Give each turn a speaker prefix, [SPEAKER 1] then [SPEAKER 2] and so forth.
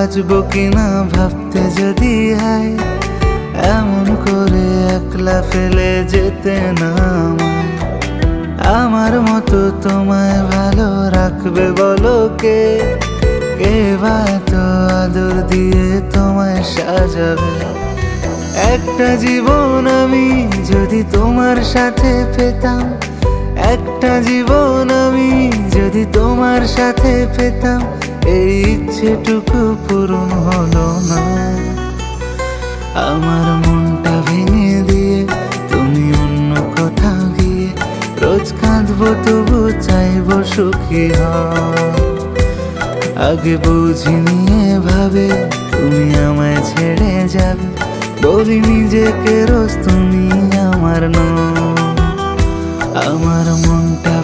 [SPEAKER 1] বাঁচবো কিনা ভাবতে যদি হয়, এমন করে একলা ফেলে যেতে না আমায়। আমার মতো তোমায় ভালো রাখবে বলো কে? কে বা এত আদর দিয়ে তোমায় সাজাবে? একটা জীবন আমি যদি তোমার সাথে পেতাম, একটা জীবন আমি যদি তোমার সাথে পেতাম, এই ইচ্ছেটুকু পূরণ হলো না। আমার মনটা ভেঙে দিয়ে তুমি অন্য কোথাও গিয়ে, রোজ কাঁদবো তবু চাইবো সুখী হও। আগে বুঝিনি এভাবে তুমি আমায় ছেড়ে যাবে, বলি নিজেকে রোজ তুমি আমার নও। আমার মনটা